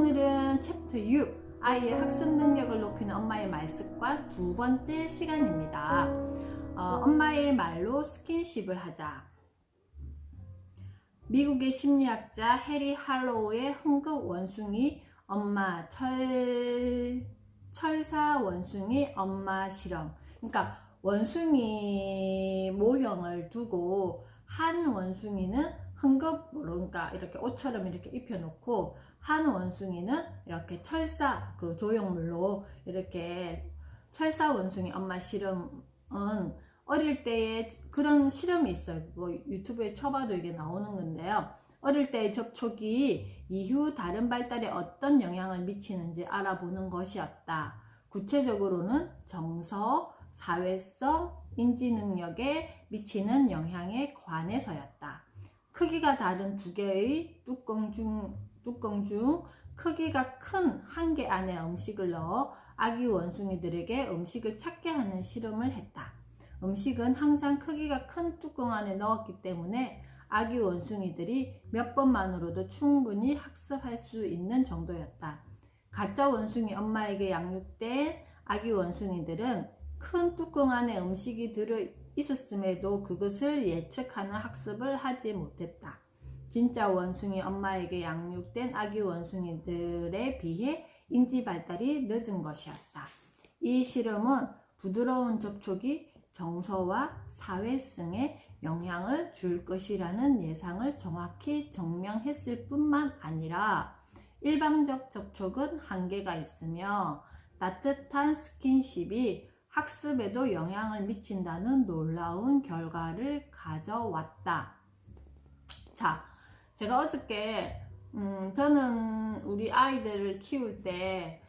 오늘은 챕터 6 아이의 학습 능력을 높이는 엄마의 말습관 두 번째 시간입니다. 엄마의 말로 스킨십을 하자. 미국의 심리학자 해리 할로우의 흥국 원숭이 엄마 철사 원숭이 엄마 실험. 그러니까 원숭이 모형을 두고 한 원숭이는 흥겁으로, 그러니까 이렇게 옷처럼 이렇게 입혀놓고 한 원숭이는 이렇게 철사 그 조형물로 이렇게 철사 원숭이 엄마 실험은 어릴 때에 그런 실험이 있어요. 그거 유튜브에 쳐봐도 이게 나오는 건데요. 어릴 때의 접촉이 이후 다른 발달에 어떤 영향을 미치는지 알아보는 것이었다. 구체적으로는 정서, 사회성, 인지 능력에 미치는 영향에 관해서였다. 크기가 다른 두 개의 뚜껑 중 크기가 큰 한 개 안에 음식을 넣어 아기 원숭이들에게 음식을 찾게 하는 실험을 했다. 음식은 항상 크기가 큰 뚜껑 안에 넣었기 때문에 아기 원숭이들이 몇 번만으로도 충분히 학습할 수 있는 정도였다. 가짜 원숭이 엄마에게 양육된 아기 원숭이들은 큰 뚜껑 안에 음식이 들어 있었음에도 그것을 예측하는 학습을 하지 못했다. 진짜 원숭이 엄마에게 양육된 아기 원숭이들에 비해 인지 발달이 늦은 것이었다. 이 실험은 부드러운 접촉이 정서와 사회성에 영향을 줄 것이라는 예상을 정확히 증명했을 뿐만 아니라 일방적 접촉은 한계가 있으며 따뜻한 스킨십이 학습에도 영향을 미친다는 놀라운 결과를 가져왔다. 자, 제가 어저께 저는 우리 아이들을 키울 때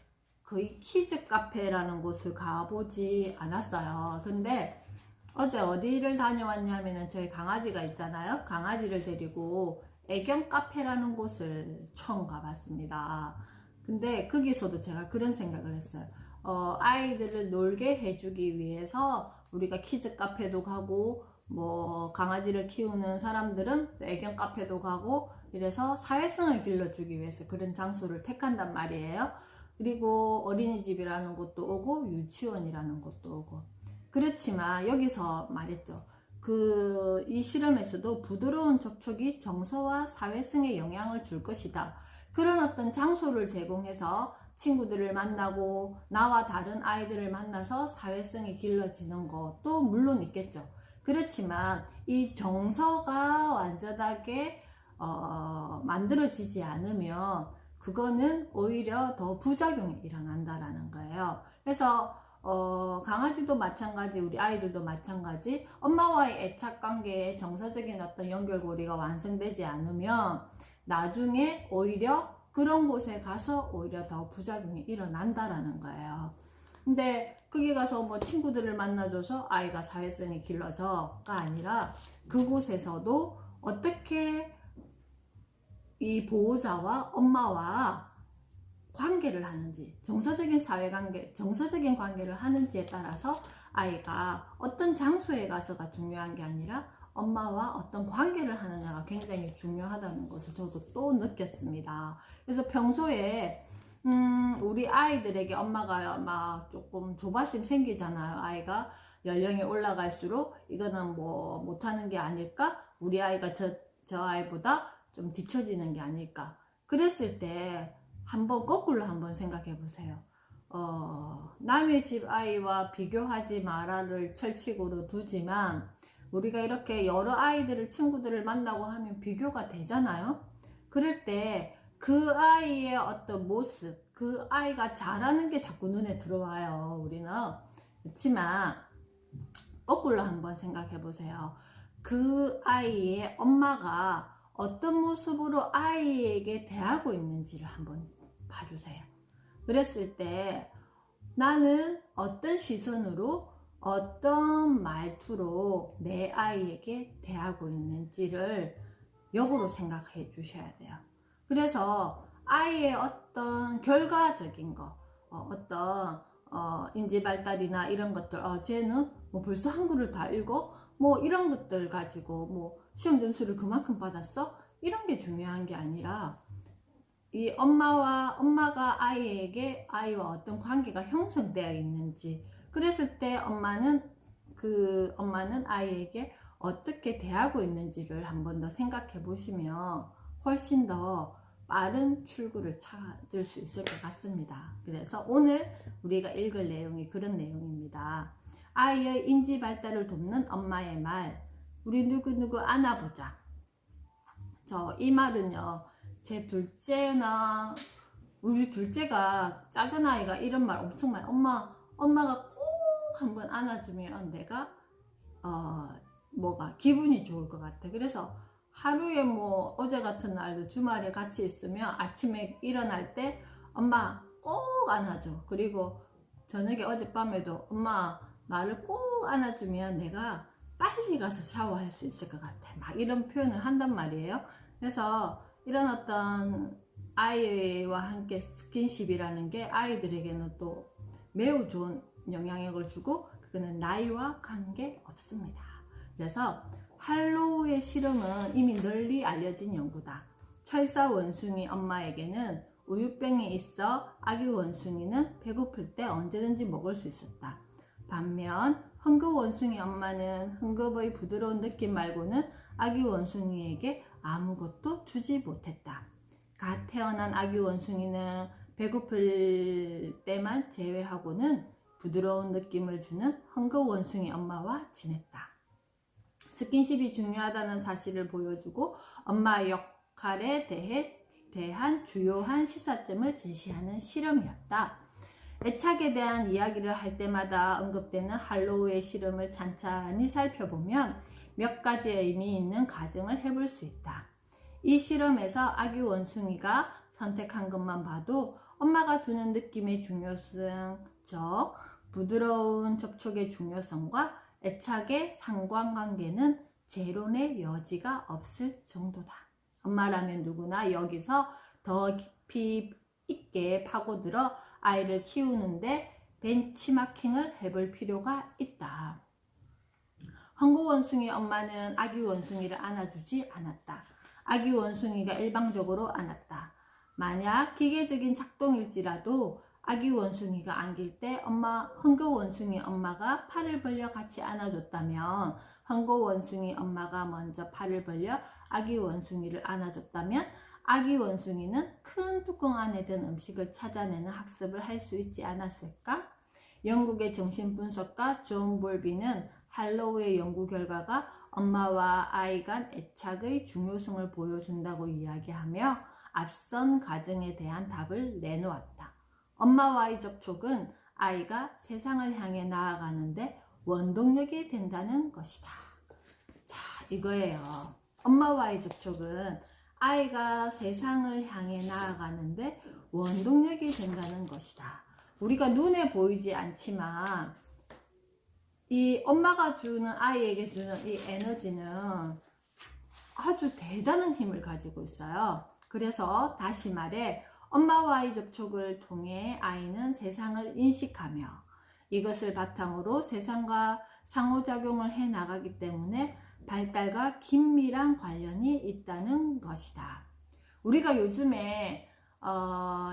거의 키즈 카페라는 곳을 가보지 않았어요. 근데 어제 어디를 다녀왔냐면은 저희 강아지가 있잖아요. 강아지를 데리고 애견 카페라는 곳을 처음 가봤습니다. 근데 거기서도 제가 그런 생각을 했어요. 아이들을 놀게 해주기 위해서 우리가 키즈 카페도 가고 뭐 강아지를 키우는 사람들은 애견 카페도 가고 이래서 사회성을 길러주기 위해서 그런 장소를 택한단 말이에요. 그리고 어린이집이라는 곳도 오고 유치원이라는 곳도 오고. 그렇지만 여기서 말했죠. 이 실험에서도 부드러운 접촉이 정서와 사회성에 영향을 줄 것이다. 그런 어떤 장소를 제공해서 친구들을 만나고 나와 다른 아이들을 만나서 사회성이 길러지는 것도 물론 있겠죠. 그렇지만 이 정서가 완전하게 만들어지지 않으면 그거는 오히려 더 부작용이 일어난다라는 거예요. 그래서 강아지도 마찬가지, 우리 아이들도 마찬가지, 엄마와의 애착관계에 정서적인 어떤 연결고리가 완성되지 않으면 나중에 오히려 그런 곳에 가서 오히려 더 부작용이 일어난다라는 거예요. 근데 거기 가서 뭐 친구들을 만나줘서 아이가 사회성이 길러져가 아니라 그곳에서도 어떻게 이 보호자와 엄마와 관계를 하는지, 정서적인 사회관계, 정서적인 관계를 하는지에 따라서 아이가 어떤 장소에 가서가 중요한 게 아니라 엄마와 어떤 관계를 하느냐가 굉장히 중요하다는 것을 저도 또 느꼈습니다. 그래서 평소에 우리 아이들에게 엄마가 막 조금 조바심 생기잖아요. 아이가 연령이 올라갈수록 이거는 뭐 못하는 게 아닐까? 우리 아이가 저 아이보다 좀 뒤처지는 게 아닐까? 그랬을 때 한번 거꾸로 한번 생각해 보세요. 남의 집 아이와 비교하지 마라를 철칙으로 두지만 우리가 이렇게 여러 아이들을 친구들을 만나고 하면 비교가 되잖아요. 그럴 때 그 아이의 어떤 모습, 그 아이가 잘하는 게 자꾸 눈에 들어와요. 우리는. 그렇지만 거꾸로 한번 생각해 보세요. 그 아이의 엄마가 어떤 모습으로 아이에게 대하고 있는지를 한번 봐주세요. 그랬을 때 나는 어떤 시선으로 어떤 말투로 내 아이에게 대하고 있는지를 역으로 생각해 주셔야 돼요. 그래서 아이의 어떤 결과적인 거, 어떤 인지 발달이나 이런 것들, 쟤는 뭐 벌써 한글을 다 읽어? 뭐 이런 것들 가지고 뭐 시험 점수를 그만큼 받았어? 이런 게 중요한 게 아니라 이 엄마가 아이와 어떤 관계가 형성되어 있는지, 그랬을 때 엄마는 아이에게 어떻게 대하고 있는지를 한 번 더 생각해 보시면 훨씬 더 빠른 출구를 찾을 수 있을 것 같습니다. 그래서 오늘 우리가 읽을 내용이 그런 내용입니다. 아이의 인지 발달을 돕는 엄마의 말, 우리 누구누구 안아보자. 이 말은요, 제 둘째나 우리 둘째가, 작은 아이가 이런 말 엄청 많이, 엄마가 꼭 한번 안아주면 내가 기분이 좋을 것 같아. 그래서 하루에 뭐 어제 같은 날도 주말에 같이 있으면 아침에 일어날 때 엄마 꼭 안아줘. 그리고 저녁에 어젯밤에도 엄마 나를 꼭 안아주면 내가 빨리 가서 샤워할 수 있을 것 같아. 막 이런 표현을 한단 말이에요. 그래서 이런 어떤 아이와 함께 스킨십이라는 게 아이들에게는 또 매우 좋은 영향력을 주고, 그거는 나이와 관계없습니다. 그래서 할로우의 실험은 이미 널리 알려진 연구다. 철사 원숭이 엄마에게는 우유병이 있어 아기 원숭이는 배고플 때 언제든지 먹을 수 있었다. 반면 헝겊 원숭이 엄마는 헝겊의 부드러운 느낌 말고는 아기 원숭이에게 아무것도 주지 못했다. 갓 태어난 아기 원숭이는 배고플 때만 제외하고는 부드러운 느낌을 주는 헝겊 원숭이 엄마와 지냈다. 스킨십이 중요하다는 사실을 보여주고 엄마의 역할에 대한 주요한 시사점을 제시하는 실험이었다. 애착에 대한 이야기를 할 때마다 언급되는 할로우의 실험을 찬찬히 살펴보면 몇 가지의 의미 있는 가정을 해볼 수 있다. 이 실험에서 아기 원숭이가 선택한 것만 봐도 엄마가 주는 느낌의 중요성, 즉 부드러운 접촉의 중요성과 애착의 상관관계는 재론의 여지가 없을 정도다. 엄마라면 누구나 여기서 더 깊이 있게 파고들어 아이를 키우는데 벤치마킹을 해볼 필요가 있다. 헝겊 원숭이 엄마는 아기 원숭이를 안아주지 않았다. 아기 원숭이가 일방적으로 안았다. 만약 기계적인 작동일지라도 아기 원숭이가 안길 때 헝겊 원숭이 엄마가 팔을 벌려 같이 안아줬다면, 헝겊 원숭이 엄마가 먼저 팔을 벌려 아기 원숭이를 안아줬다면 아기 원숭이는 큰 뚜껑 안에 든 음식을 찾아내는 학습을 할 수 있지 않았을까? 영국의 정신분석가 존 볼비는 할로우의 연구 결과가 엄마와 아이 간 애착의 중요성을 보여준다고 이야기하며 앞선 가정에 대한 답을 내놓았다. 엄마와의 접촉은 아이가 세상을 향해 나아가는데 원동력이 된다는 것이다. 자, 이거예요. 엄마와의 접촉은 아이가 세상을 향해 나아가는데 원동력이 된다는 것이다. 우리가 눈에 보이지 않지만 이 엄마가 주는, 아이에게 주는 이 에너지는 아주 대단한 힘을 가지고 있어요. 그래서 다시 말해 엄마와의 접촉을 통해 아이는 세상을 인식하며 이것을 바탕으로 세상과 상호작용을 해 나가기 때문에 발달과 긴밀한 관련이 있다는 것이다. 우리가 요즘에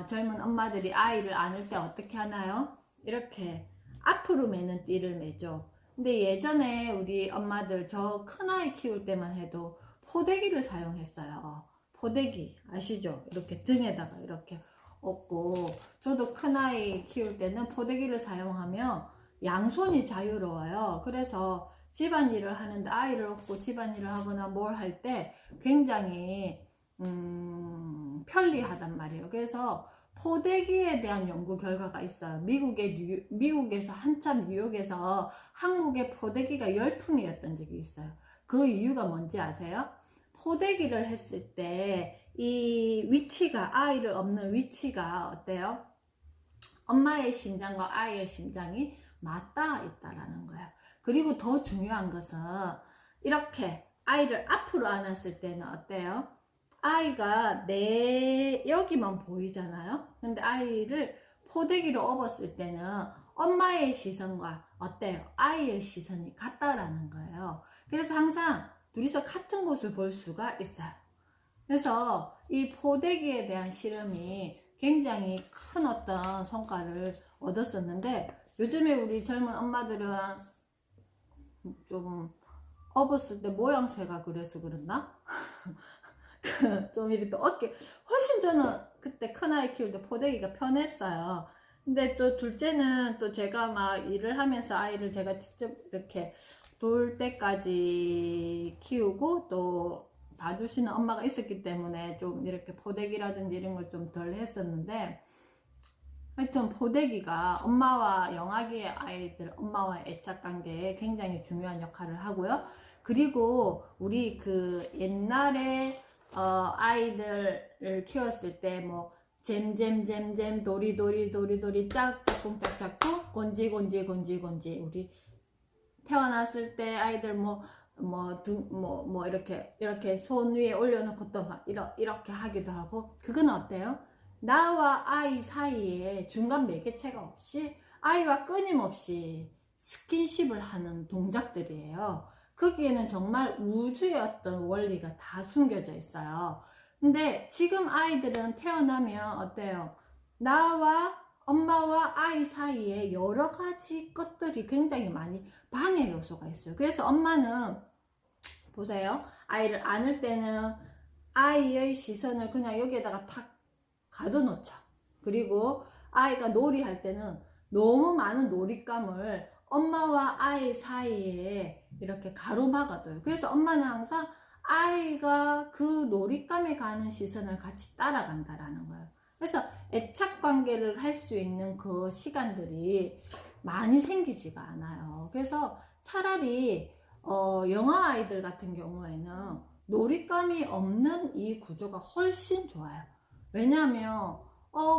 젊은 엄마들이 아이를 안을 때 어떻게 하나요? 이렇게 앞으로 매는 띠를 매죠. 근데 예전에 우리 엄마들, 저 큰아이 키울 때만 해도 포대기를 사용했어요. 포대기 아시죠? 이렇게 등에다가 이렇게 얹고, 저도 큰아이 키울 때는 포대기를 사용하면 양손이 자유로워요. 그래서 집안일을 하는데, 아이를 업고 집안일을 하거나 뭘 할 때 굉장히 편리하단 말이에요. 그래서 포대기에 대한 연구 결과가 있어요. 미국에서 한참 뉴욕에서 한국의 포대기가 열풍이었던 적이 있어요. 그 이유가 뭔지 아세요? 포대기를 했을 때 이 위치가, 아이를 업는 위치가 어때요? 엄마의 심장과 아이의 심장이 맞닿아 있다라는 거예요. 그리고 더 중요한 것은 이렇게 아이를 앞으로 안았을 때는 어때요? 아이가 여기만 보이잖아요. 근데 아이를 포대기로 업었을 때는 엄마의 시선과 어때요? 아이의 시선이 같다라는 거예요. 그래서 항상 둘이서 같은 곳을 볼 수가 있어요. 그래서 이 포대기에 대한 실험이 굉장히 큰 어떤 성과를 얻었었는데, 요즘에 우리 젊은 엄마들은 좀 업었을 때 모양새가 그래서 그랬나? 좀 이렇게 어깨, 훨씬 저는 그때 큰아이 키울 때 포대기가 편했어요. 근데 또 둘째는 또 제가 막 일을 하면서 아이를 제가 직접 이렇게 돌 때까지 키우고 또 봐주시는 엄마가 있었기 때문에 좀 이렇게 포대기라든지 이런 걸 좀 덜 했었는데, 하여튼 포대기가 엄마와 영아기의 아이들, 엄마와의 애착관계에 굉장히 중요한 역할을 하고요. 그리고 우리 그 옛날에 아이들을 키웠을 때 뭐 잼잼잼잼 도리도리 도리도리 짝짝꿍 짝짝꿍 곤지곤지 곤지곤지, 우리 태어났을 때 아이들 뭐 이렇게 손 위에 올려놓고 또 막 이렇게 하기도 하고, 그건 어때요? 나와 아이 사이에 중간 매개체가 없이 아이와 끊임없이 스킨십을 하는 동작들이에요. 거기에는 정말 우주의 어떤 원리가 다 숨겨져 있어요. 근데 지금 아이들은 태어나면 어때요? 나와 엄마와 아이 사이에 여러 가지 것들이 굉장히 많이 방해 요소가 있어요. 그래서 엄마는 보세요. 아이를 안을 때는 아이의 시선을 그냥 여기에다가 탁 가둬놓죠. 그리고 아이가 놀이할 때는 너무 많은 놀잇감을 엄마와 아이 사이에 이렇게 가로막아둬요. 그래서 엄마는 항상 아이가 그 놀잇감에 가는 시선을 같이 따라간다라는 거예요. 그래서 애착 관계를 할 수 있는 그 시간들이 많이 생기지가 않아요. 그래서 차라리 영아 아이들 같은 경우에는 놀잇감이 없는 이 구조가 훨씬 좋아요. 왜냐하면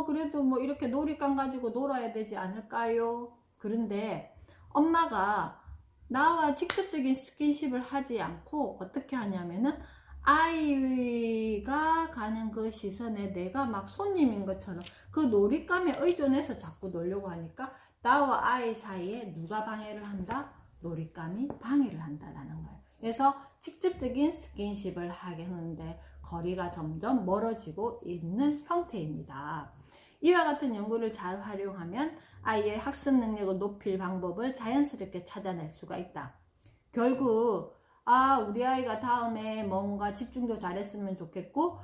그래도 뭐 이렇게 놀잇감 가지고 놀아야 되지 않을까요? 그런데 엄마가 나와 직접적인 스킨십을 하지 않고 어떻게 하냐면은 아이가 가는 그 시선에 내가 막 손님인 것처럼 그 놀잇감에 의존해서 자꾸 놀려고 하니까 나와 아이 사이에 누가 방해를 한다? 놀잇감이 방해를 한다라는 거예요. 그래서 직접적인 스킨십을 하게 하는데 거리가 점점 멀어지고 있는 형태입니다. 이와 같은 연구를 잘 활용하면 아이의 학습 능력을 높일 방법을 자연스럽게 찾아낼 수가 있다. 결국 우리 아이가 다음에 뭔가 집중도 잘했으면 좋겠고,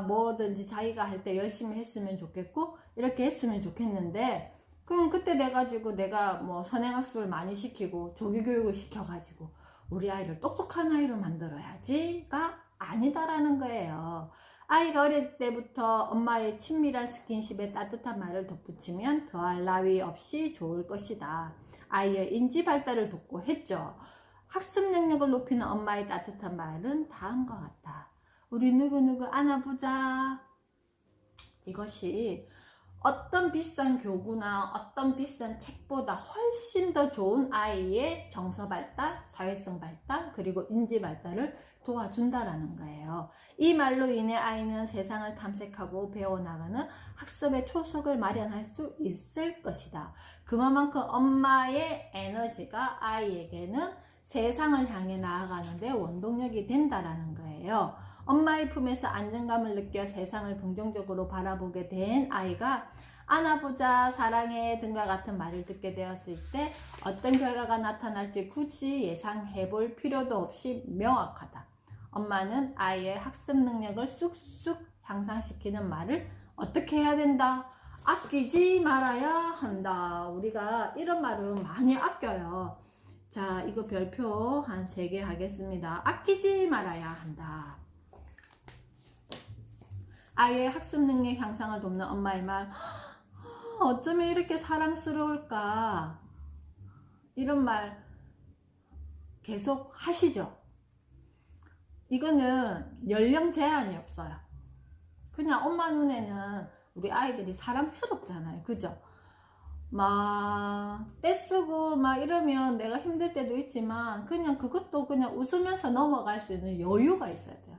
뭐든지 자기가 할 때 열심히 했으면 좋겠고, 이렇게 했으면 좋겠는데, 그럼 그때 돼가지고 내가 뭐 선행학습을 많이 시키고 조기교육을 시켜가지고 우리 아이를 똑똑한 아이로 만들어야지가 아니다라는 거예요. 아이가 어릴 때부터 엄마의 친밀한 스킨십에 따뜻한 말을 덧붙이면 더할 나위 없이 좋을 것이다. 아이의 인지 발달을 돕고 했죠. 학습 능력을 높이는 엄마의 따뜻한 말은 다음과 같다. 우리 누구누구 안아보자. 이것이 어떤 비싼 교구나 어떤 비싼 책보다 훨씬 더 좋은 아이의 정서 발달, 사회성 발달, 그리고 인지 발달을 도와준다라는 거예요. 이 말로 인해 아이는 세상을 탐색하고 배워나가는 학습의 초석을 마련할 수 있을 것이다. 그만큼 엄마의 에너지가 아이에게는 세상을 향해 나아가는데 원동력이 된다라는 거예요. 엄마의 품에서 안정감을 느껴 세상을 긍정적으로 바라보게 된 아이가 안아보자, 사랑해 등과 같은 말을 듣게 되었을 때 어떤 결과가 나타날지 굳이 예상해 볼 필요도 없이 명확하다. 엄마는 아이의 학습 능력을 쑥쑥 향상시키는 말을 어떻게 해야 된다? 아끼지 말아야 한다. 우리가 이런 말은 많이 아껴요. 자, 이거 별표 한 3개 하겠습니다. 아끼지 말아야 한다. 아이의 학습 능력 향상을 돕는 엄마의 말, 어쩌면 이렇게 사랑스러울까? 이런 말 계속 하시죠? 이거는 연령 제한이 없어요. 그냥 엄마 눈에는 우리 아이들이 사랑스럽잖아요. 그죠? 막 떼쓰고 막 이러면 내가 힘들 때도 있지만 그냥 그것도 그냥 웃으면서 넘어갈 수 있는 여유가 있어야 돼요.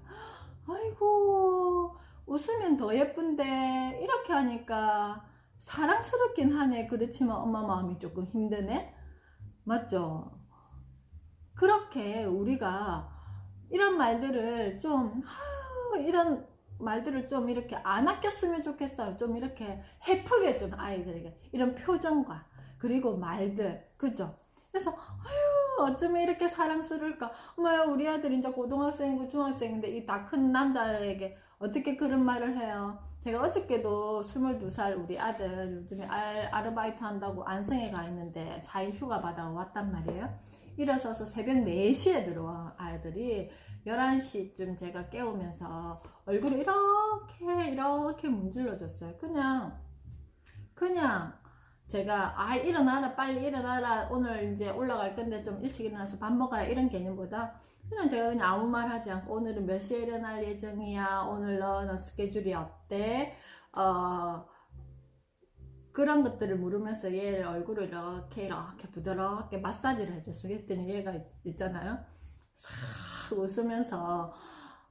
아이고, 웃으면 더 예쁜데 이렇게 하니까 사랑스럽긴 하네. 그렇지만 엄마 마음이 조금 힘드네. 맞죠? 그렇게 우리가 이런 말들을 좀 이런 말들을 좀 이렇게 안 아꼈으면 좋겠어요. 좀 이렇게 해프게 좀 아이들에게 이런 표정과 그리고 말들, 그죠? 그래서 어쩌면 이렇게 사랑스러울까? 엄마야, 우리 아들 이제 고등학생이고 중학생인데 이 다 큰 남자에게 어떻게 그런 말을 해요? 제가 어저께도 22살 우리 아들 요즘에 아르바이트 한다고 안성에 가 있는데 4일 휴가 받아 왔단 말이에요. 일어서서 새벽 4시에 들어와 아이들이 11시쯤 제가 깨우면서 얼굴을 이렇게 문질러 줬어요. 그냥 제가 일어나라, 빨리 일어나라, 오늘 이제 올라갈 건데 좀 일찍 일어나서 밥 먹어야, 이런 개념보다 그냥 제가 그냥 아무 말 하지 않고 오늘은 몇 시에 일어날 예정이야, 오늘 너는 스케줄이 어때, 그런 것들을 물으면서 얘를 얼굴을 이렇게 부드럽게 마사지를 해줬어. 그랬더니 얘가 있잖아요, 싹 웃으면서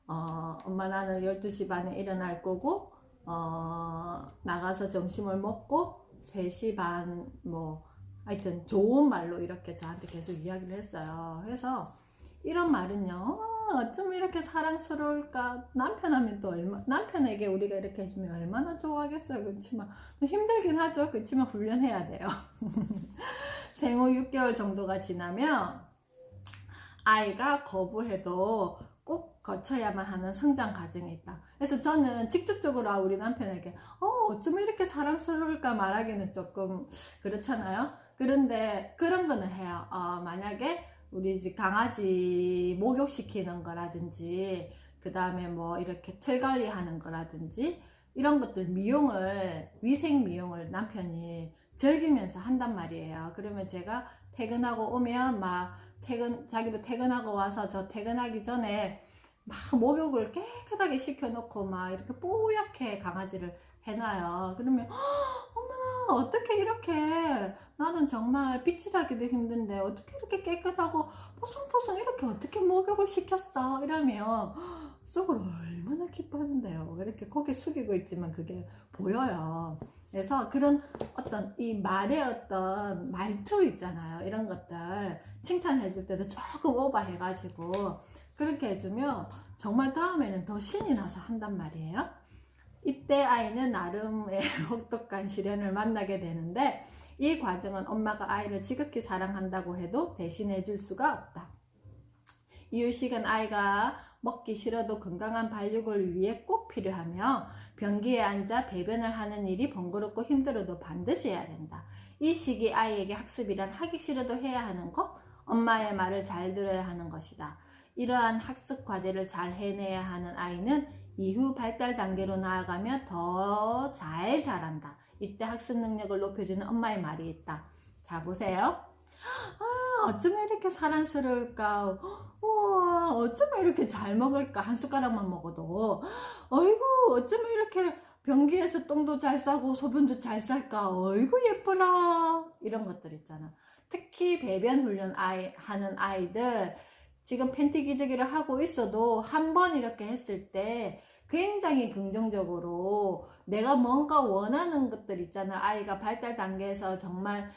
엄마, 나는 12시 반에 일어날 거고 나가서 점심을 먹고 3시 반 뭐 하여튼 좋은 말로 이렇게 저한테 계속 이야기를 했어요. 그래서 이런 말은요, 어쩜 이렇게 사랑스러울까. 남편하면 또 남편에게 우리가 이렇게 해주면 얼마나 좋아하겠어요. 그렇지만 힘들긴 하죠. 그렇지만 훈련해야 돼요. 생후 6개월 정도가 지나면 아이가 거부해도 꼭 거쳐야만 하는 성장 과정이 있다. 그래서 저는 직접적으로 우리 남편에게 어쩜 이렇게 사랑스러울까 말하기는 조금 그렇잖아요. 그런데 그런 거는 해요. 만약에 우리 집 강아지 목욕시키는 거라든지 그 다음에 뭐 이렇게 털 관리하는 거라든지 이런 것들 위생 미용을 남편이 즐기면서 한단 말이에요. 그러면 제가 퇴근하고 오면 자기도 퇴근하고 와서 저 퇴근하기 전에 막 목욕을 깨끗하게 시켜놓고 막 이렇게 뽀얗게 강아지를 해놔요. 그러면 어머나, 어떻게 이렇게, 나는 정말 빗질하기도 힘든데 어떻게 이렇게 깨끗하고 포송포송 이렇게 어떻게 목욕을 시켰어? 이러면 속으로 얼마나 기뻐하는데요. 이렇게 고개 숙이고 있지만 그게 보여요. 그래서 그런 어떤 이 말의 어떤 말투 있잖아요. 이런 것들 칭찬해 줄 때도 조금 오버해가지고 그렇게 해주면 정말 다음에는 더 신이 나서 한단 말이에요. 이때 아이는 나름의 혹독한 시련을 만나게 되는데 이 과정은 엄마가 아이를 지극히 사랑한다고 해도 대신해 줄 수가 없다. 이유식은 아이가 먹기 싫어도 건강한 발육을 위해 꼭 필요하며 변기에 앉아 배변을 하는 일이 번거롭고 힘들어도 반드시 해야 된다. 이 시기 아이에게 학습이란 하기 싫어도 해야 하는 것, 엄마의 말을 잘 들어야 하는 것이다. 이러한 학습 과제를 잘 해내야 하는 아이는 이후 발달 단계로 나아가며 더 잘 자란다. 이때 학습 능력을 높여주는 엄마의 말이 있다. 자, 보세요. 어쩌면 이렇게 사랑스러울까. 우와, 어쩌면 이렇게 잘 먹을까. 한 숟가락만 먹어도. 어이구, 어쩌면 이렇게 변기에서 똥도 잘 싸고 소변도 잘 쌀까. 어이구, 예뻐라. 이런 것들 있잖아. 특히 배변 훈련 하는 아이들, 지금 팬티 기저귀를 하고 있어도 한 번 이렇게 했을 때 굉장히 긍정적으로 내가 뭔가 원하는 것들 있잖아. 아이가 발달 단계에서 정말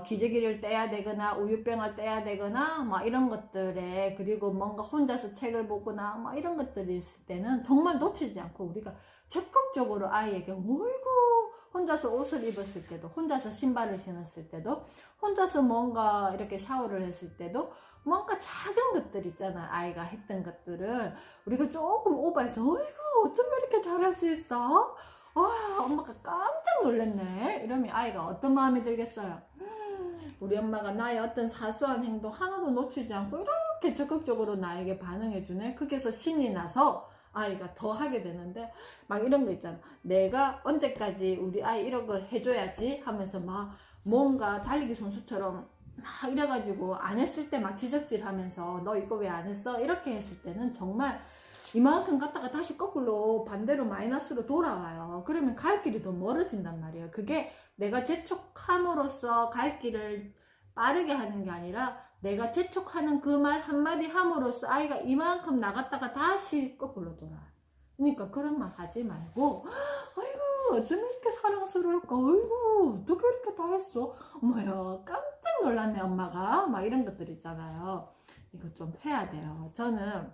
기저귀를 떼야 되거나 우유병을 떼야 되거나 막 이런 것들에, 그리고 뭔가 혼자서 책을 보거나 막 이런 것들이 있을 때는 정말 놓치지 않고 우리가 적극적으로 아이에게 어이구, 혼자서 옷을 입었을 때도, 혼자서 신발을 신었을 때도, 혼자서 뭔가 이렇게 샤워를 했을 때도 뭔가 작은 것들 있잖아. 아이가 했던 것들을 우리가 조금 오버해서 어이구, 어쩜 이렇게 잘할 수 있어? 엄마가 깜짝 놀랐네. 이러면 아이가 어떤 마음이 들겠어요? 우리 엄마가 나의 어떤 사소한 행동 하나도 놓치지 않고 이렇게 적극적으로 나에게 반응해주네. 그게서 신이 나서 아이가 더 하게 되는데, 막 이런 거 있잖아. 내가 언제까지 우리 아이 이런 걸 해줘야지 하면서 막 뭔가 달리기 선수처럼 막 이래가지고 안 했을 때 막 지적질 하면서 너 이거 왜 안 했어? 이렇게 했을 때는 정말 이만큼 갔다가 다시 거꾸로 반대로 마이너스로 돌아와요. 그러면 갈 길이 더 멀어진단 말이에요. 그게 내가 재촉함으로써 갈 길을 빠르게 하는 게 아니라 내가 재촉하는 그 말 한마디 함으로써 아이가 이만큼 나갔다가 다시 거꾸로 돌아와요. 그러니까 그런 말 하지 말고 아이고, 어쩜 이렇게 사랑스러울까? 아이고, 어떻게 이렇게 다 했어? 어머야, 깜짝 놀랐네 엄마가. 막 이런 것들 있잖아요. 이거 좀 해야 돼요. 저는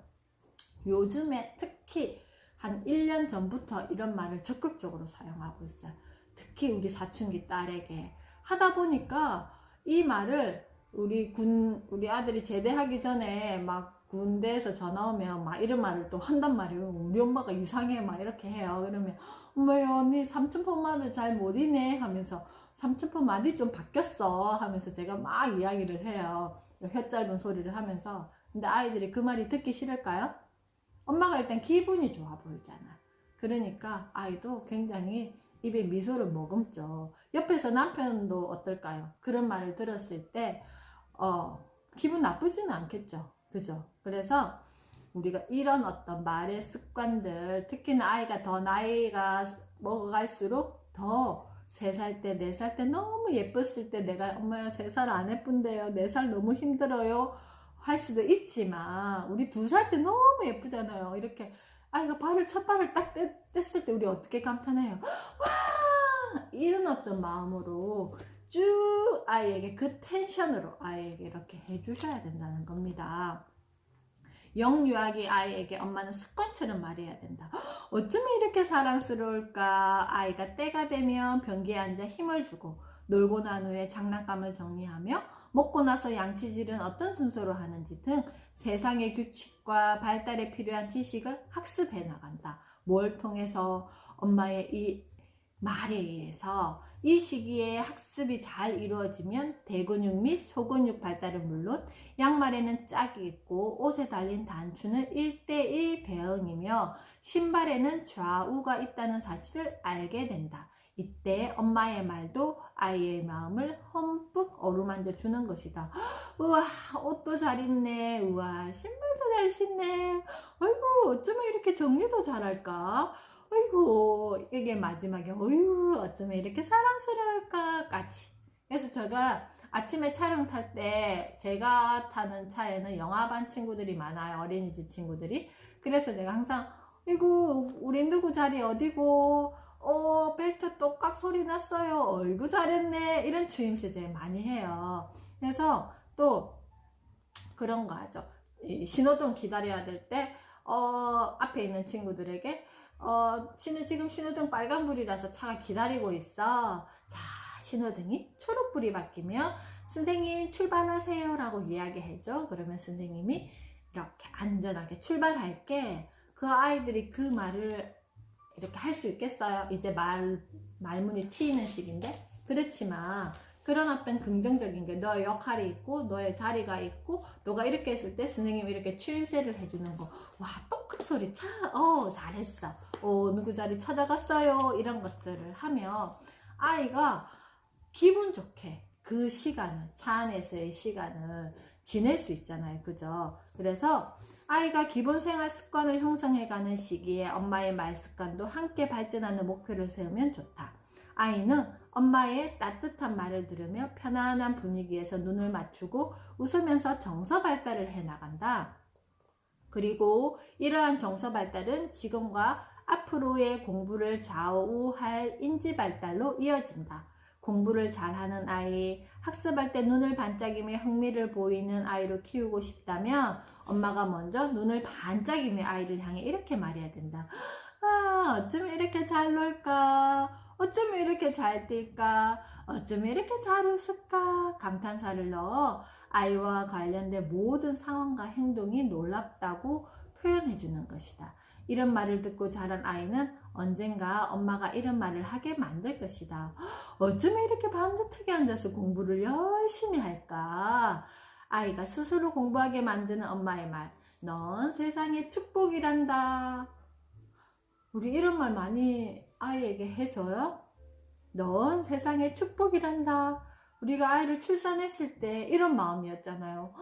요즘에 특히 한 1년 전부터 이런 말을 적극적으로 사용하고 있어요. 특히 우리 사춘기 딸에게 하다 보니까 이 말을 우리 아들이 제대하기 전에 막 군대에서 전화 오면 막 이런 말을 또 한단 말이에요. 우리 엄마가 이상해 막 이렇게 해요. 그러면 엄마야 언니 삼촌포 말을 잘 못 이네 하면서 삼촌포 말이 좀 바뀌었어 하면서 제가 막 이야기를 해요. 혀 짧은 소리를 하면서. 근데 아이들이 그 말이 듣기 싫을까요? 엄마가 일단 기분이 좋아 보이잖아. 그러니까 아이도 굉장히 입에 미소를 머금죠. 옆에서 남편도 어떨까요? 그런 말을 들었을 때 기분 나쁘지는 않겠죠. 그죠? 그래서 우리가 이런 어떤 말의 습관들, 특히나 아이가 더 나이가 먹어갈수록 더 3살 때, 4살 때 너무 예뻤을 때 내가 엄마야 3살 안 예쁜데요. 4살 너무 힘들어요. 할 수도 있지만 우리 2살 때 너무 예쁘잖아요. 이렇게 아이가 첫 발을 딱 뗐을 때 우리 어떻게 감탄해요? 와! 이런 어떤 마음으로 쭉 아이에게 그 텐션으로 아이에게 이렇게 해주셔야 된다는 겁니다. 영유아기 아이에게 엄마는 습관처럼 말해야 된다. 어쩌면 이렇게 사랑스러울까? 아이가 때가 되면 변기에 앉아 힘을 주고 놀고 난 후에 장난감을 정리하며 먹고 나서 양치질은 어떤 순서로 하는지 등 세상의 규칙과 발달에 필요한 지식을 학습해 나간다. 뭘 통해서? 엄마의 이 말에 의해서 이 시기에 학습이 잘 이루어지면 대근육 및 소근육 발달은 물론 양말에는 짝이 있고 옷에 달린 단추는 1:1 대응이며 신발에는 좌우가 있다는 사실을 알게 된다. 이때 엄마의 말도 아이의 마음을 험뿍 어루만져 주는 것이다. 우와, 옷도 잘 입네. 우와, 신발도 잘 신네. 아이고, 어쩌면 이렇게 정리도 잘할까? 어이구, 이게 마지막에 어휴 어쩌면 이렇게 사랑스러울까까지. 그래서 제가 아침에 차량 탈 때 제가 타는 차에는 영아반 친구들이 많아요. 어린이집 친구들이. 그래서 제가 항상 이구 우리 누구 자리 어디고 벨트 똑깍 소리 났어요. 어이구 잘했네. 이런 주임새 제가 많이 해요. 그래서 또 그런 거 하죠. 신호등 기다려야 될 때 앞에 있는 친구들에게 지금 신호등 빨간불이라서 차가 기다리고 있어. 자, 신호등이 초록불이 바뀌면 선생님 출발하세요 라고 이야기해줘. 그러면 선생님이 이렇게 안전하게 출발할게. 그 아이들이 그 말을 이렇게 할 수 있겠어요? 이제 말문이 트이는 시기인데. 그렇지만 그런 어떤 긍정적인 게 너의 역할이 있고 너의 자리가 있고 너가 이렇게 했을 때 선생님이 이렇게 추임새를 해주는 거. 와, 똑같은 소리 잘했어. 누구 자리 찾아갔어요. 이런 것들을 하면 아이가 기분 좋게 그 시간을, 차 안에서의 시간을 지낼 수 있잖아요. 그죠? 그래서 아이가 기본 생활 습관을 형성해가는 시기에 엄마의 말 습관도 함께 발전하는 목표를 세우면 좋다. 아이는 엄마의 따뜻한 말을 들으며 편안한 분위기에서 눈을 맞추고 웃으면서 정서 발달을 해나간다. 그리고 이러한 정서 발달은 지금과 앞으로의 공부를 좌우할 인지 발달로 이어진다. 공부를 잘하는 아이, 학습할 때 눈을 반짝이며 흥미를 보이는 아이로 키우고 싶다면 엄마가 먼저 눈을 반짝이며 아이를 향해 이렇게 말해야 된다. 아, 어쩌면 이렇게 잘 놀까? 어쩌면 이렇게 잘 뛸까? 어쩌면 이렇게 잘 웃을까? 감탄사를 넣어 아이와 관련된 모든 상황과 행동이 놀랍다고 표현해 주는 것이다. 이런 말을 듣고 자란 아이는 언젠가 엄마가 이런 말을 하게 만들 것이다. 어쩌면 이렇게 밤늦게 앉아서 공부를 열심히 할까? 아이가 스스로 공부하게 만드는 엄마의 말. 넌 세상의 축복이란다. 우리 이런 말 많이 아이에게 해줘요. 넌 세상의 축복이란다. 우리가 아이를 출산했을 때 이런 마음이었잖아요.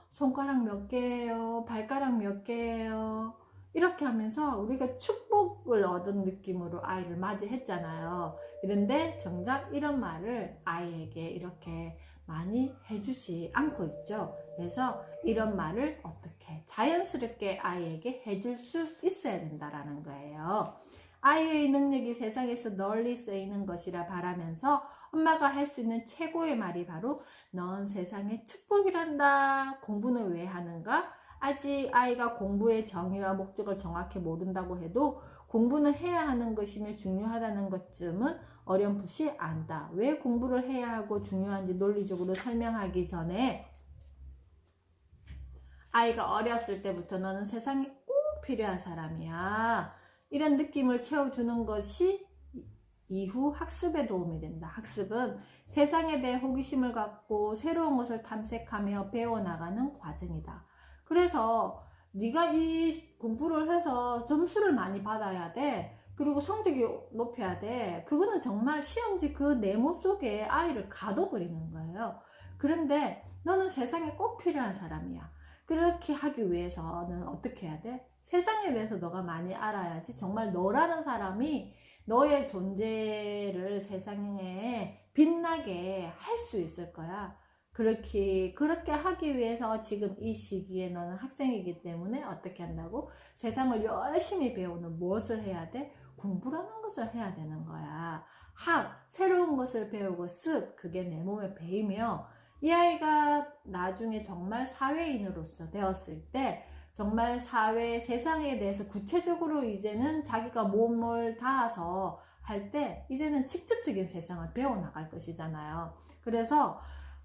손가락 몇 개예요? 발가락 몇 개예요? 이렇게 하면서 우리가 축복을 얻은 느낌으로 아이를 맞이했잖아요. 그런데 정작 이런 말을 아이에게 이렇게 많이 해주지 않고 있죠. 그래서 이런 말을 어떻게 자연스럽게 아이에게 해줄 수 있어야 된다라는 거예요. 아이의 능력이 세상에서 널리 쓰이는 것이라 바라면서 엄마가 할 수 있는 최고의 말이 바로 넌 세상의 축복이란다. 공부는 왜 하는가? 아직 아이가 공부의 정의와 목적을 정확히 모른다고 해도 공부는 해야 하는 것이며 중요하다는 것쯤은 어렴풋이 안다. 왜 공부를 해야 하고 중요한지 논리적으로 설명하기 전에 아이가 어렸을 때부터 너는 세상에 꼭 필요한 사람이야. 이런 느낌을 채워주는 것이 이후 학습에 도움이 된다. 학습은 세상에 대해 호기심을 갖고 새로운 것을 탐색하며 배워나가는 과정이다. 그래서 네가 이 공부를 해서 점수를 많이 받아야 돼. 그리고 성적이 높여야 돼. 그거는 정말 시험지 그 네모 속에 아이를 가둬버리는 거예요. 그런데 너는 세상에 꼭 필요한 사람이야. 그렇게 하기 위해서는 어떻게 해야 돼? 세상에 대해서 너가 많이 알아야지 정말 너라는 사람이 너의 존재를 세상에 빛나게 할 수 있을 거야. 그렇게 하기 위해서 지금 이 시기에 너는 학생이기 때문에 어떻게 한다고? 세상을 열심히 배우는 무엇을 해야 돼? 공부라는 것을 해야 되는 거야. 새로운 것을 배우고 그게 내 몸에 배이며 이 아이가 나중에 정말 사회인으로서 되었을 때 정말 세상에 대해서 구체적으로 이제는 자기가 몸을 다해서 할 때 이제는 직접적인 세상을 배워나갈 것이잖아요. 그래서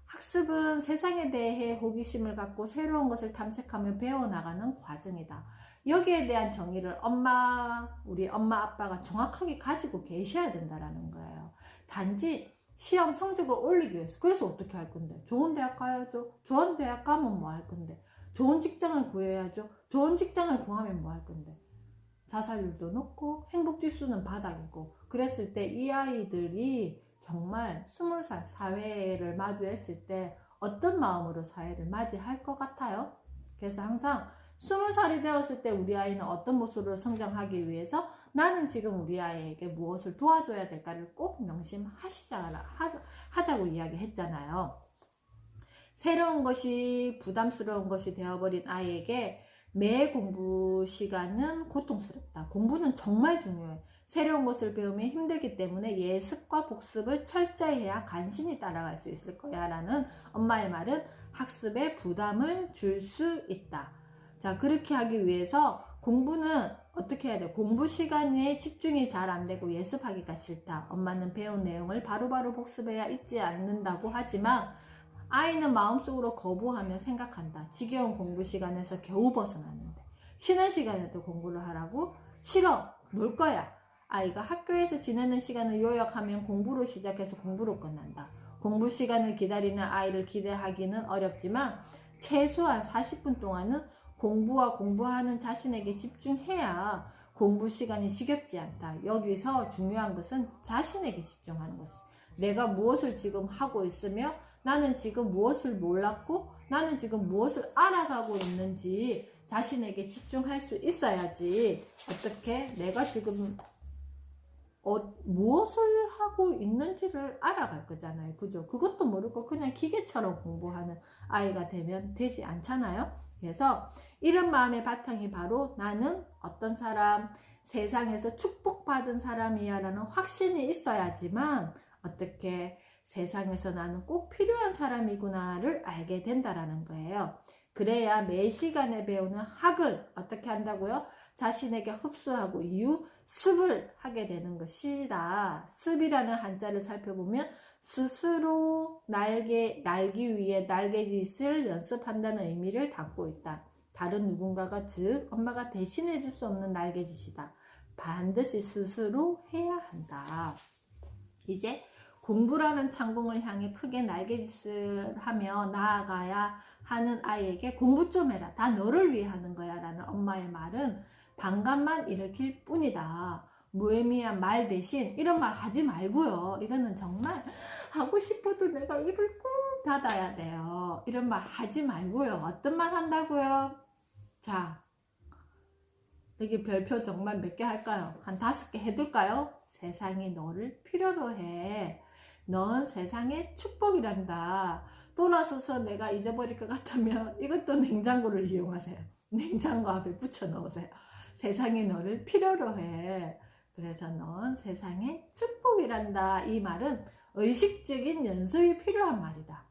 학습은 세상에 대해 호기심을 갖고 새로운 것을 탐색하며 배워나가는 과정이다. 여기에 대한 정의를 우리 엄마 아빠가 정확하게 가지고 계셔야 된다는 거예요. 단지 시험 성적을 올리기 위해서. 그래서 어떻게 할 건데? 좋은 대학 가야죠. 좋은 대학 가면 뭐 할 건데? 좋은 직장을 구해야죠. 좋은 직장을 구하면 뭐 할 건데? 자살률도 높고 행복지수는 바닥이고. 그랬을 때 이 아이들이 정말 20살 사회를 마주했을 때 어떤 마음으로 사회를 맞이할 것 같아요? 그래서 항상 20살이 되었을 때 우리 아이는 어떤 모습으로 성장하기 위해서 나는 지금 우리 아이에게 무엇을 도와줘야 될까를 꼭 명심하자고 이야기했잖아요. 새로운 것이 부담스러운 것이 되어버린 아이에게 매 공부 시간은 고통스럽다. 공부는 정말 중요해. 새로운 것을 배우면 힘들기 때문에 예습과 복습을 철저히 해야 간신히 따라갈 수 있을 거야 라는 엄마의 말은 학습에 부담을 줄 수 있다. 자, 그렇게 하기 위해서 공부는 어떻게 해야 돼? 공부 시간에 집중이 잘 안 되고 예습하기가 싫다. 엄마는 배운 내용을 바로바로 복습해야 잊지 않는다고 하지만 아이는 마음속으로 거부하며 생각한다. 지겨운 공부 시간에서 겨우 벗어났는데 쉬는 시간에도 공부를 하라고? 싫어. 놀 거야. 아이가 학교에서 지내는 시간을 요약하면 공부로 시작해서 공부로 끝난다. 공부 시간을 기다리는 아이를 기대하기는 어렵지만 최소한 40분 동안은 공부와 공부하는 자신에게 집중해야 공부 시간이 지겹지 않다. 여기서 중요한 것은 자신에게 집중하는 것이다. 내가 무엇을 지금 하고 있으며 나는 지금 무엇을 몰랐고 나는 지금 무엇을 알아가고 있는지 자신에게 집중할 수 있어야지 어떻게 내가 지금 무엇을 하고 있는지를 알아갈 거잖아요. 그죠? 그것도 모르고 그냥 기계처럼 공부하는 아이가 되면 되지 않잖아요. 그래서 이런 마음의 바탕이 바로 나는 어떤 사람, 세상에서 축복받은 사람이야 라는 확신이 있어야지만 어떻게 세상에서 나는 꼭 필요한 사람이구나를 알게 된다라는 거예요. 그래야 매 시간에 배우는 학을 어떻게 한다고요? 자신에게 흡수하고 이후 습을 하게 되는 것이다. 습이라는 한자를 살펴보면 스스로 날기 위해 날개짓을 연습한다는 의미를 담고 있다. 다른 누군가가 즉 엄마가 대신해 줄 수 없는 날개짓이다. 반드시 스스로 해야 한다. 이제 공부라는 창공을 향해 크게 날개짓을 하며 나아가야 하는 아이에게 공부 좀 해라. 다 너를 위해 하는 거야 라는 엄마의 말은 반감만 일으킬 뿐이다. 무의미한 말 대신 이런 말 하지 말고요. 이거는 정말 하고 싶어도 내가 입을 꾹 닫아야 돼요. 이런 말 하지 말고요. 어떤 말 한다고요? 자, 여기 별표 정말 몇 개 할까요? 한 5개 해둘까요? 세상이 너를 필요로 해. 넌 세상의 축복이란다. 돌아서서 내가 잊어버릴 것 같으면 이것도 냉장고를 이용하세요. 냉장고 앞에 붙여 넣으세요. 세상이 너를 필요로 해. 그래서 넌 세상의 축복이란다. 이 말은 의식적인 연습이 필요한 말이다.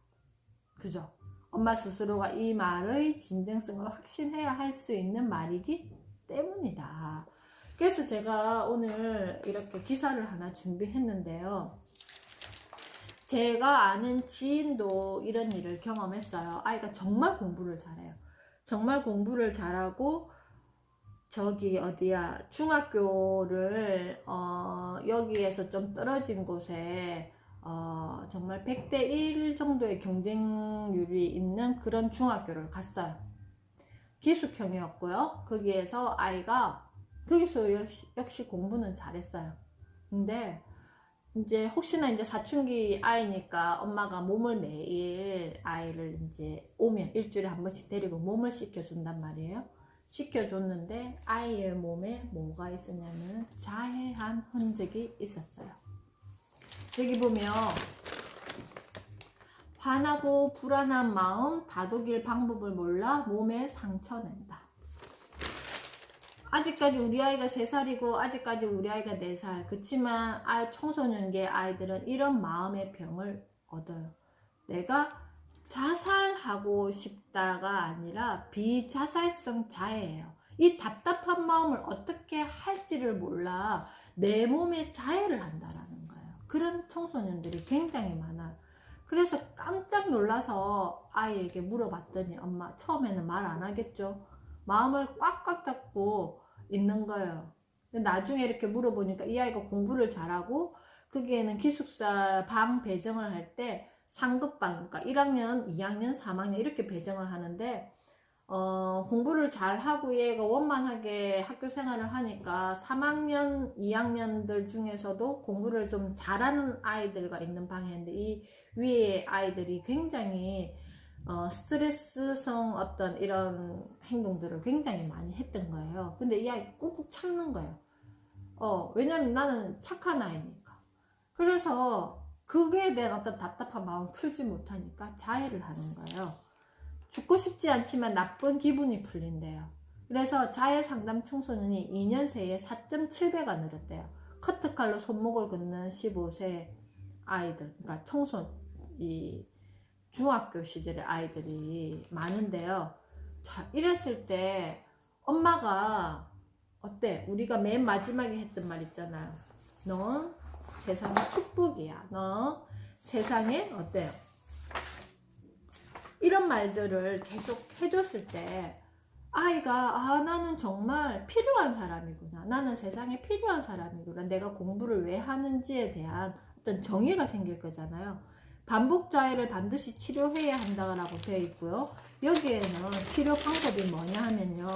그죠? 엄마 스스로가 이 말의 진정성을 확신해야 할 수 있는 말이기 때문이다. 그래서 제가 오늘 이렇게 기사를 하나 준비했는데요. 제가 아는 지인도 이런 일을 경험했어요. 아이가 정말 공부를 잘해요. 정말 공부를 잘하고 저기 어디야 중학교를 여기에서 좀 떨어진 곳에 정말 100대 1 정도의 경쟁률이 있는 그런 중학교를 갔어요. 기숙형이었고요. 거기에서 아이가 거기서 역시 공부는 잘했어요. 근데 이제 혹시나 이제 사춘기 아이니까 엄마가 몸을 매일 아이를 이제 오면 일주일에 한 번씩 데리고 몸을 씻겨준단 말이에요. 씻겨줬는데 아이의 몸에 뭐가 있었냐면 자해한 흔적이 있었어요. 여기 보면 화나고 불안한 마음 다독일 방법을 몰라 몸에 상처 낸다. 아직까지 우리 아이가 3살이고 아직까지 우리 아이가 4살. 그치만 청소년기의 아이들은 이런 마음의 병을 얻어요. 내가 자살하고 싶다가 아니라 비자살성 자해예요. 이 답답한 마음을 어떻게 할지를 몰라 내 몸에 자해를 한다라는 거예요. 그런 청소년들이 굉장히 많아요. 그래서 깜짝 놀라서 아이에게 물어봤더니 엄마 처음에는 말 안 하겠죠. 마음을 꽉꽉 닫고 있는 거예요. 근데 나중에 이렇게 물어보니까 이 아이가 공부를 잘하고 거기에는 기숙사 방 배정을 할 때 상급방, 그러니까 1학년, 2학년, 3학년 이렇게 배정을 하는데 공부를 잘하고 얘가 원만하게 학교 생활을 하니까 3학년, 2학년들 중에서도 공부를 좀 잘하는 아이들과 있는 방이었는데 이 위에 아이들이 굉장히 스트레스성 어떤 이런 행동들을 굉장히 많이 했던 거예요. 근데 이 아이 꾹꾹 참는 거예요. 왜냐면 나는 착한 아이니까. 그래서 그거에 대한 어떤 답답한 마음을 풀지 못하니까 자해를 하는 거예요. 죽고 싶지 않지만 나쁜 기분이 풀린대요. 그래서 자해 상담 청소년이 2년 새에 4.7배가 늘었대요. 커트칼로 손목을 긋는 15세 아이들, 그러니까 이 중학교 시절의 아이들이 많은데요. 자, 이랬을 때 엄마가 어때? 우리가 맨 마지막에 했던 말 있잖아요. 넌 세상의 축복이야. 너 세상에 어때요? 이런 말들을 계속 해줬을 때 아이가 나는 정말 필요한 사람이구나. 나는 세상에 필요한 사람이구나. 내가 공부를 왜 하는지에 대한 어떤 정의가 생길 거잖아요. 반복 자해를 반드시 치료해야 한다고 되어 있고요. 여기에는 치료 방법이 뭐냐 하면요.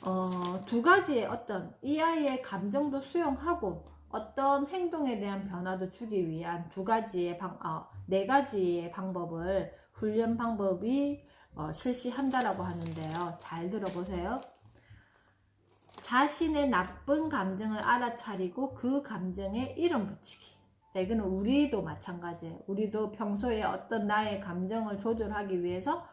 2가지의 어떤 이 아이의 감정도 수용하고 어떤 행동에 대한 변화도 주기 위한 4가지의 방법을 훈련 방법이 실시한다라고 하는데요. 잘 들어보세요. 자신의 나쁜 감정을 알아차리고 그 감정에 이름 붙이기. 자, 이거는 우리도 마찬가지예요. 우리도 평소에 어떤 나의 감정을 조절하기 위해서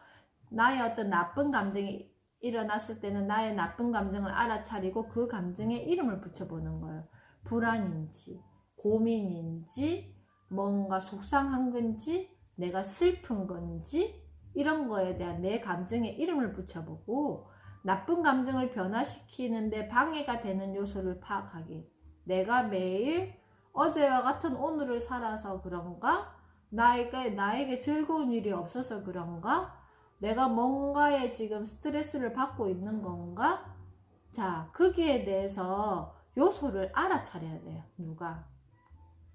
나의 어떤 나쁜 감정이 일어났을 때는 나의 나쁜 감정을 알아차리고 그 감정에 이름을 붙여보는 거예요. 불안인지, 고민인지, 뭔가 속상한 건지, 내가 슬픈 건지, 이런 거에 대한 내 감정에 이름을 붙여보고 나쁜 감정을 변화시키는데 방해가 되는 요소를 파악하기. 내가 매일 어제와 같은 오늘을 살아서 그런가? 나에게 즐거운 일이 없어서 그런가? 내가 뭔가에 지금 스트레스를 받고 있는 건가? 자, 거기에 대해서 요소를 알아차려야 돼요. 누가?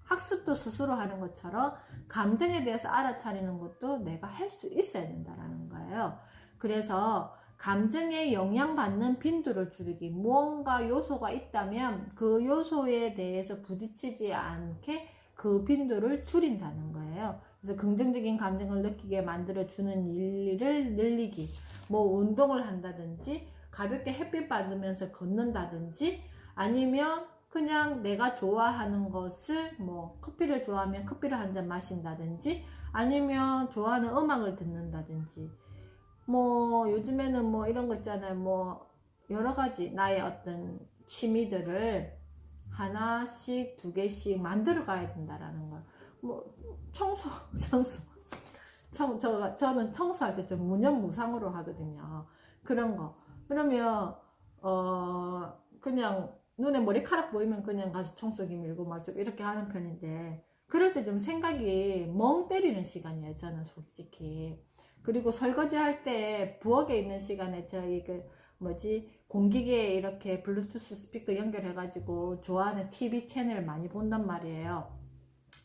학습도 스스로 하는 것처럼 감정에 대해서 알아차리는 것도 내가 할 수 있어야 된다는 거예요. 그래서 감정에 영향받는 빈도를 줄이기. 무언가 요소가 있다면 그 요소에 대해서 부딪히지 않게 그 빈도를 줄인다는 거예요. 그래서 긍정적인 감정을 느끼게 만들어주는 일을 늘리기. 뭐 운동을 한다든지 가볍게 햇빛 받으면서 걷는다든지 아니면 그냥 내가 좋아하는 것을 뭐 커피를 좋아하면 커피를 한 잔 마신다든지 아니면 좋아하는 음악을 듣는다든지 뭐 요즘에는 뭐 이런 거 있잖아요. 뭐 여러 가지 나의 어떤 취미들을 하나씩 2개씩 만들어 가야 된다라는 거. 뭐 청소 저는 청소할 때 좀 무념무상으로 하거든요. 그런 거. 그러면, 그냥 눈에 머리카락 보이면 그냥 가서 청소기 밀고 막 좀 이렇게 하는 편인데, 그럴 때 좀 생각이 멍 때리는 시간이에요. 저는 솔직히. 그리고 설거지 할 때 부엌에 있는 시간에 저희 공기계에 이렇게 블루투스 스피커 연결해가지고 좋아하는 TV 채널 많이 본단 말이에요.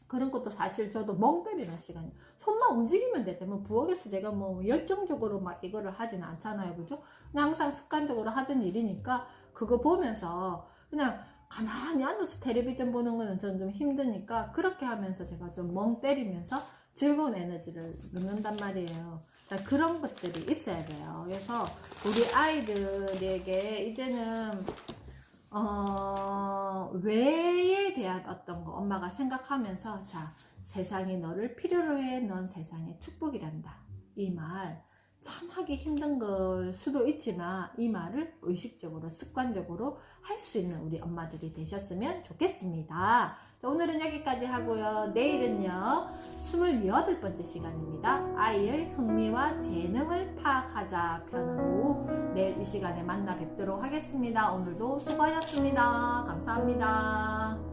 그런 것도 사실 저도 멍 때리는 시간이에요. 손만 움직이면 되대. 뭐 부엌에서 제가 뭐 열정적으로 막 이거를 하지는 않잖아요. 그죠? 그냥 항상 습관적으로 하던 일이니까 그거 보면서 그냥 가만히 앉아서 텔레비전 보는 거는 저는 좀 힘드니까 그렇게 하면서 제가 좀 멍 때리면서 즐거운 에너지를 넣는단 말이에요. 그런 것들이 있어야 돼요. 그래서 우리 아이들에게 이제는 외에 대한 어떤 거 엄마가 생각하면서, 자, 세상이 너를 필요로 해. 넌 세상의 축복이란다. 이 말 참 하기 힘든 걸 수도 있지만 이 말을 의식적으로 습관적으로 할 수 있는 우리 엄마들이 되셨으면 좋겠습니다. 자, 오늘은 여기까지 하고요. 내일은요 28번째 시간입니다. 아이의 흥미와 재능을 파악하자 편으로 내일 이 시간에 만나 뵙도록 하겠습니다. 오늘도 수고하셨습니다. 감사합니다.